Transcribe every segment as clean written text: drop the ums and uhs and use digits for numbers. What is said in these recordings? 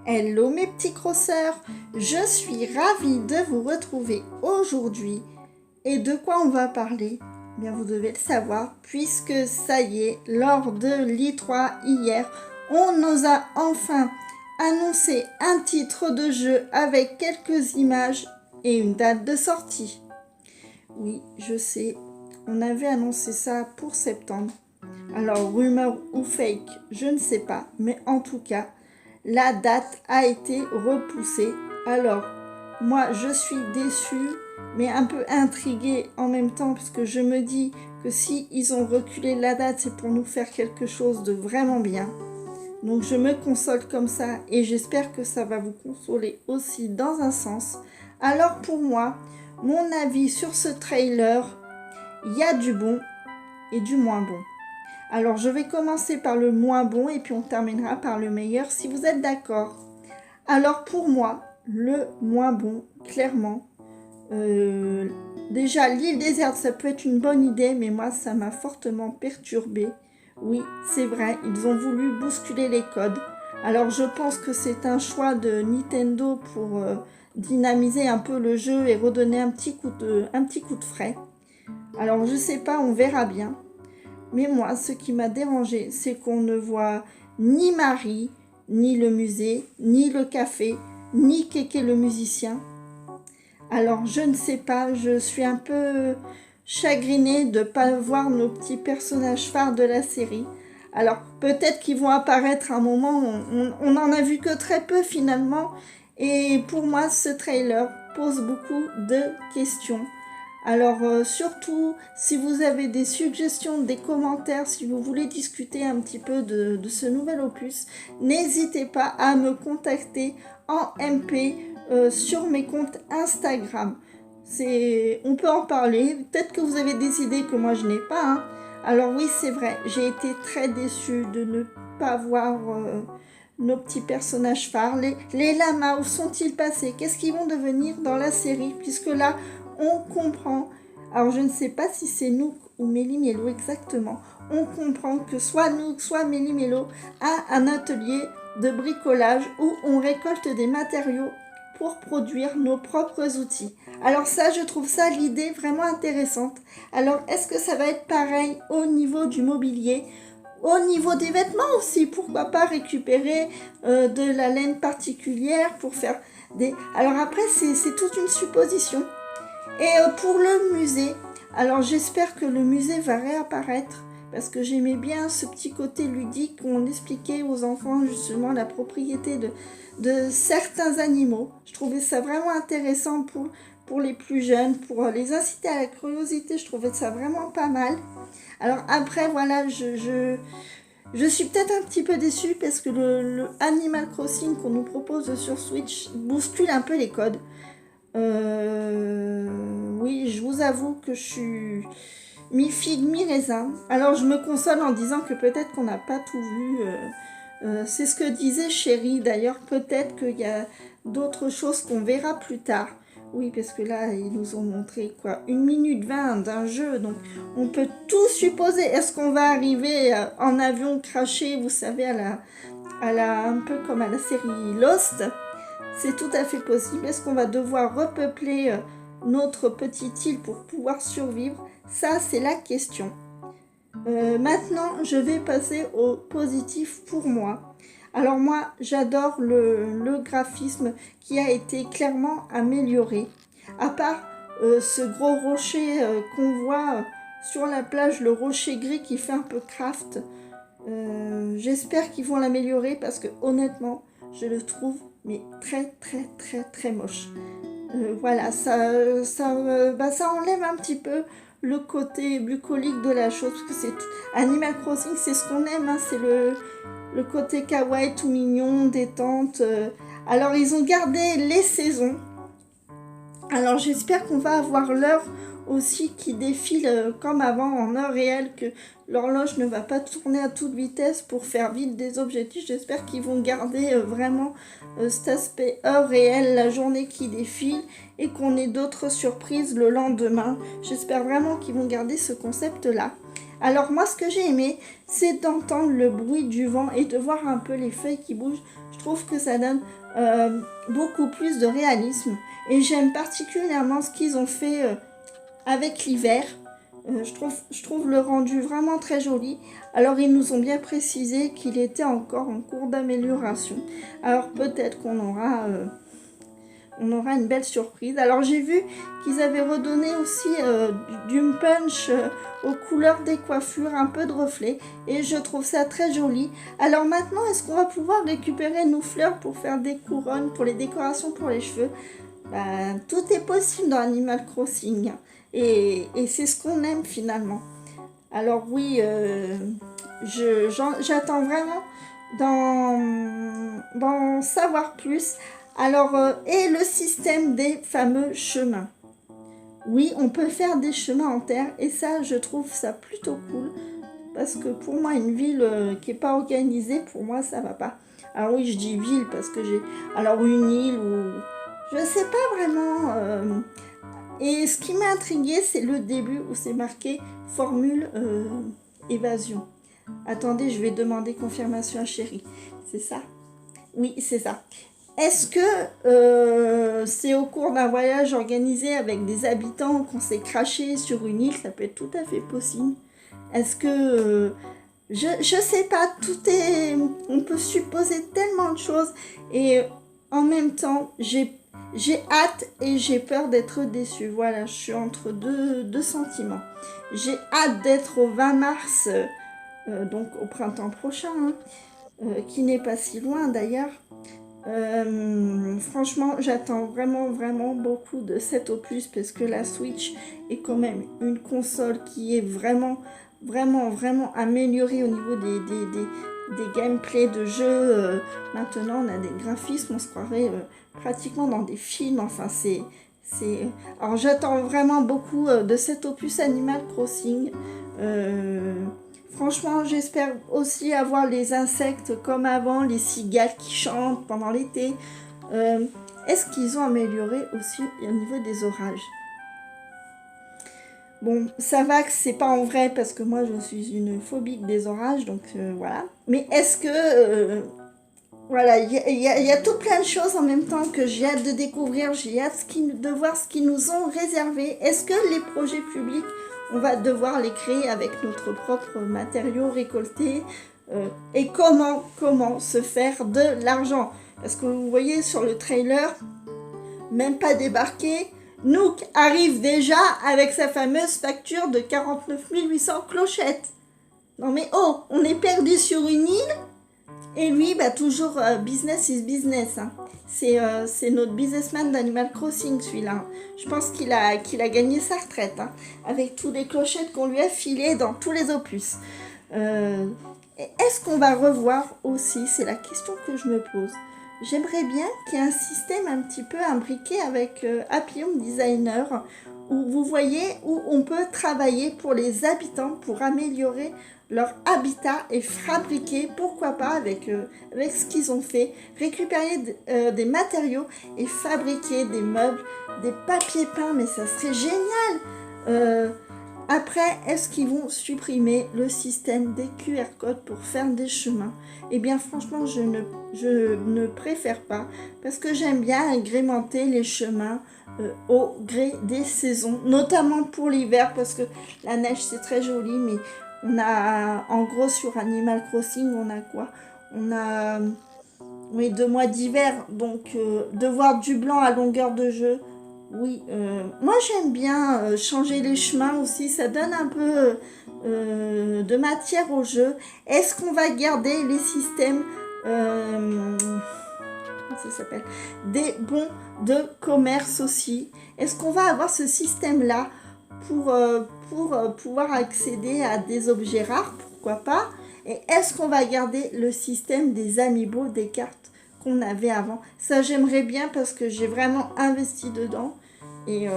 Hello mes petits crosseurs, je suis ravie de vous retrouver aujourd'hui. Et de quoi on va parler? Bien, vous devez le savoir puisque ça y est, lors de l'I3 hier, on nous a enfin annoncé un titre de jeu avec quelques images et une date de sortie. Oui, je sais, on avait annoncé ça pour septembre. Alors, rumeur ou fake, je ne sais pas, mais en tout cas, la date a été repoussée. Alors, moi, je suis déçue, mais un peu intriguée en même temps, parce que je me dis que si ils ont reculé la date, c'est pour nous faire quelque chose de vraiment bien. Donc, je me console comme ça, et j'espère que ça va vous consoler aussi dans un sens. Alors, pour moi, mon avis sur ce trailer, il y a du bon et du moins bon. Alors, je vais commencer par le moins bon et puis on terminera par le meilleur si vous êtes d'accord. Alors, pour moi, le moins bon, clairement, déjà, l'île déserte, ça peut être une bonne idée, mais moi, ça m'a fortement perturbée. Oui, c'est vrai, ils ont voulu bousculer les codes. Alors, je pense que c'est un choix de Nintendo pour dynamiser un peu le jeu et redonner un petit coup de frais. Alors, je sais pas, on verra bien. Mais moi, ce qui m'a dérangé, c'est qu'on ne voit ni Marie, ni le musée, ni le café, ni Kéké le musicien. Alors, je ne sais pas, je suis un peu chagrinée de ne pas voir nos petits personnages phares de la série. Alors, peut-être qu'ils vont apparaître à un moment, on n'en a vu que très peu finalement. Et pour moi, ce trailer pose beaucoup de questions. Alors surtout, si vous avez des suggestions, des commentaires, si vous voulez discuter un petit peu de ce nouvel opus, n'hésitez pas à me contacter en MP sur mes comptes Instagram. On peut en parler, peut-être que vous avez des idées que moi je n'ai pas. Hein. Alors oui, c'est vrai, j'ai été très déçue de ne pas voir nos petits personnages phares. Les lamas, où sont-ils passés? Qu'est-ce qu'ils vont devenir dans la série? Puisque là, on comprend, alors je ne sais pas si c'est Nook ou Méli-Mélo exactement, on comprend que soit Nook, soit Méli-Mélo a un atelier de bricolage où on récolte des matériaux pour produire nos propres outils. Alors ça, je trouve ça l'idée vraiment intéressante. Alors, est-ce que ça va être pareil au niveau du mobilier ? Au niveau des vêtements aussi, pourquoi pas récupérer de la laine particulière pour faire des... Alors après, c'est toute une supposition. Et pour le musée, alors j'espère que le musée va réapparaître parce que j'aimais bien ce petit côté ludique où on expliquait aux enfants justement la propriété de certains animaux. Je trouvais ça vraiment intéressant pour les plus jeunes, pour les inciter à la curiosité, je trouvais ça vraiment pas mal. Alors après, voilà, je suis peut-être un petit peu déçue parce que le Animal Crossing qu'on nous propose sur Switch bouscule un peu les codes. Oui, je vous avoue que je suis mi-figue, mi-raisin. Alors je me console en disant que peut-être qu'on n'a pas tout vu. C'est ce que disait Chérie. D'ailleurs, peut-être qu'il y a d'autres choses qu'on verra plus tard. Oui, parce que là, ils nous ont montré quoi, 1 minute 20 d'un jeu. Donc, on peut tout supposer. Est-ce qu'on va arriver en avion craché, vous savez, un peu comme à la série Lost? C'est tout à fait possible. Est-ce qu'on va devoir repeupler notre petite île pour pouvoir survivre? Ça, c'est la question. Maintenant, je vais passer au positif pour moi. Alors moi, j'adore le graphisme qui a été clairement amélioré. À part ce gros rocher qu'on voit sur la plage, le rocher gris qui fait un peu craft. J'espère qu'ils vont l'améliorer parce que honnêtement, je le trouve mais très très très très moche. Voilà, ça enlève un petit peu le côté bucolique de la chose, parce que c'est Animal Crossing, c'est ce qu'on aime, hein, c'est le côté kawaii tout mignon, détente. Alors ils ont gardé les saisons. Alors j'espère qu'on va avoir l'heure aussi qui défile comme avant en heure réelle, que l'horloge ne va pas tourner à toute vitesse pour faire vite des objectifs. J'espère qu'ils vont garder vraiment cet aspect heure réelle, la journée qui défile, et qu'on ait d'autres surprises le lendemain. J'espère vraiment qu'ils vont garder ce concept-là. Alors moi, ce que j'ai aimé, c'est d'entendre le bruit du vent et de voir un peu les feuilles qui bougent. Je trouve que ça donne beaucoup plus de réalisme. Et j'aime particulièrement ce qu'ils ont fait avec l'hiver. Je trouve le rendu vraiment très joli. Alors ils nous ont bien précisé qu'il était encore en cours d'amélioration. Alors peut-être qu'on aura une belle surprise. Alors j'ai vu qu'ils avaient redonné aussi du punch aux couleurs des coiffures, un peu de reflet. Et je trouve ça très joli. Alors maintenant, est-ce qu'on va pouvoir récupérer nos fleurs pour faire des couronnes, pour les décorations pour les cheveux? Tout est possible dans Animal Crossing. Et c'est ce qu'on aime finalement. Alors oui, j'attends vraiment d'en savoir plus. Alors, et le système des fameux chemins. Oui, on peut faire des chemins en terre et ça, je trouve ça plutôt cool. Parce que pour moi, une ville qui n'est pas organisée, pour moi, ça va pas. Alors oui, je dis ville parce que j'ai... Alors une île ou... Je sais pas vraiment... Et ce qui m'a intriguée, c'est le début où c'est marqué formule évasion. Attendez, je vais demander confirmation à Chérie. C'est ça? Oui, c'est ça. Est-ce que c'est au cours d'un voyage organisé avec des habitants qu'on s'est craché sur une île? Ça peut être tout à fait possible. Est-ce que... je sais pas, tout est... On peut supposer tellement de choses. Et en même temps, j'ai hâte et j'ai peur d'être déçue. Voilà, je suis entre deux sentiments. J'ai hâte d'être au 20 mars, donc au printemps prochain, qui n'est pas si loin d'ailleurs. Franchement, j'attends vraiment beaucoup de cet opus parce que la Switch est quand même une console qui est vraiment améliorée au niveau des gameplays de jeu. Maintenant, on a des graphismes, on se croirait pratiquement dans des films. Enfin, Alors, j'attends vraiment beaucoup de cet opus Animal Crossing. Franchement, j'espère aussi avoir les insectes comme avant, les cigales qui chantent pendant l'été. Est-ce qu'ils ont amélioré aussi au niveau des orages? Bon, ça va que c'est pas en vrai parce que moi je suis une phobique des orages, donc voilà. Mais est-ce que... voilà, il y a tout plein de choses en même temps que j'ai hâte de découvrir, j'ai hâte de voir ce qu'ils nous ont réservé. Est-ce que les projets publics, on va devoir les créer avec notre propre matériau récolté et comment se faire de l'argent? Parce que vous voyez sur le trailer, même pas débarqué, Nook arrive déjà avec sa fameuse facture de 49 800 clochettes. Non mais oh, on est perdu sur une île et lui, toujours business is business. Hein. C'est notre businessman d'Animal Crossing, celui-là. Je pense qu'il a gagné sa retraite, hein, avec tous les clochettes qu'on lui a filées dans tous les opus. Est-ce qu'on va revoir aussi? C'est la question que je me pose. J'aimerais bien qu'il y ait un système un petit peu imbriqué avec Happy Home Designer, où vous voyez, où on peut travailler pour les habitants, pour améliorer leur habitat et fabriquer, pourquoi pas, avec ce qu'ils ont fait, récupérer des matériaux et fabriquer des meubles, des papiers peints, mais ça serait génial. Après, est-ce qu'ils vont supprimer le système des QR codes pour faire des chemins? Eh bien, franchement, je ne préfère pas, parce que j'aime bien agrémenter les chemins au gré des saisons, notamment pour l'hiver, parce que la neige, c'est très joli, mais on a, en gros, sur Animal Crossing, on a quoi? On a, oui, 2 mois d'hiver, donc de voir du blanc à longueur de jeu. Oui, moi j'aime bien changer les chemins aussi, ça donne un peu de matière au jeu. Est-ce qu'on va garder les systèmes, comment ça s'appelle, des bons de commerce aussi? Est-ce qu'on va avoir ce système-là pour pouvoir accéder à des objets rares, pourquoi pas? Et est-ce qu'on va garder le système des amiibo, des cartes qu'on avait avant? Ça, j'aimerais bien parce que j'ai vraiment investi dedans. Et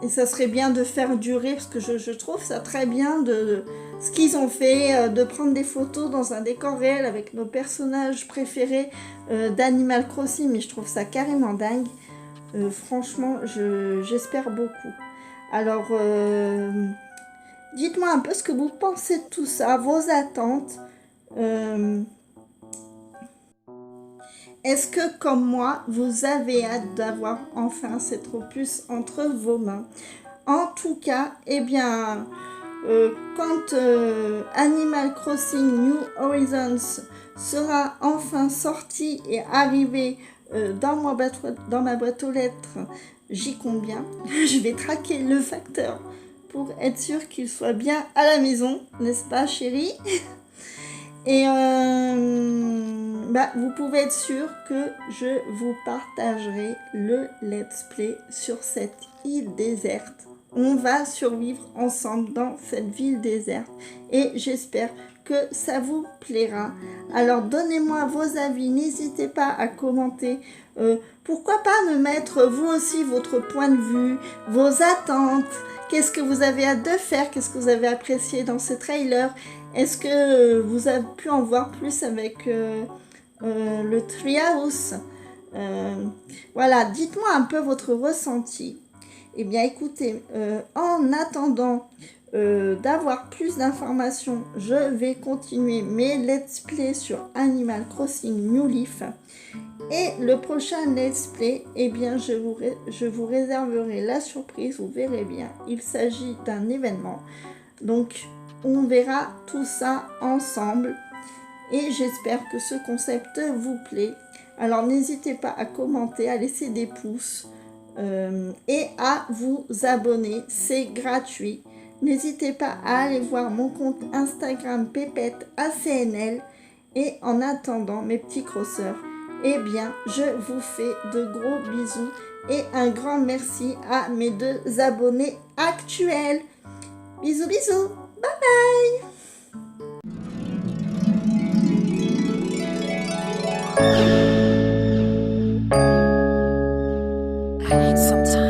ça serait bien de faire durer, parce que je trouve ça très bien de ce qu'ils ont fait, de prendre des photos dans un décor réel avec nos personnages préférés d'Animal Crossing. Mais je trouve ça carrément dingue. Franchement, j'espère beaucoup. Alors... Dites-moi un peu ce que vous pensez de tout ça, vos attentes. Euh, Est-ce que, comme moi, vous avez hâte d'avoir enfin cet opus entre vos mains? En tout cas, eh bien, quand Animal Crossing New Horizons sera enfin sorti et arrivé dans ma boîte aux lettres, j'y compte bien. Je vais traquer le facteur pour être sûr qu'il soit bien à la maison, n'est-ce pas, chérie? Et vous pouvez être sûr que je vous partagerai le let's play sur cette île déserte. On va survivre ensemble dans cette ville déserte et j'espère que ça vous plaira. Alors donnez-moi vos avis, n'hésitez pas à commenter. Pourquoi pas me mettre vous aussi votre point de vue, vos attentes. Qu'est-ce que vous avez hâte de faire? Qu'est-ce que vous avez apprécié dans ce trailer? Est-ce que vous avez pu en voir plus avec le Treehouse? Voilà, dites-moi un peu votre ressenti. Eh bien, écoutez, en attendant d'avoir plus d'informations, je vais continuer mes let's play sur Animal Crossing New Leaf. Et le prochain let's play, eh bien, je vous réserverai la surprise, vous verrez bien. Il s'agit d'un événement. Donc, on verra tout ça ensemble. Et j'espère que ce concept vous plaît. Alors, n'hésitez pas à commenter, à laisser des pouces et à vous abonner. C'est gratuit. N'hésitez pas à aller voir mon compte Instagram Pépette ACNL. Et en attendant, mes petits crosseurs, eh bien, je vous fais de gros bisous et un grand merci à mes 2 abonnés actuels. Bisous, bisous. Bye bye. I need some time.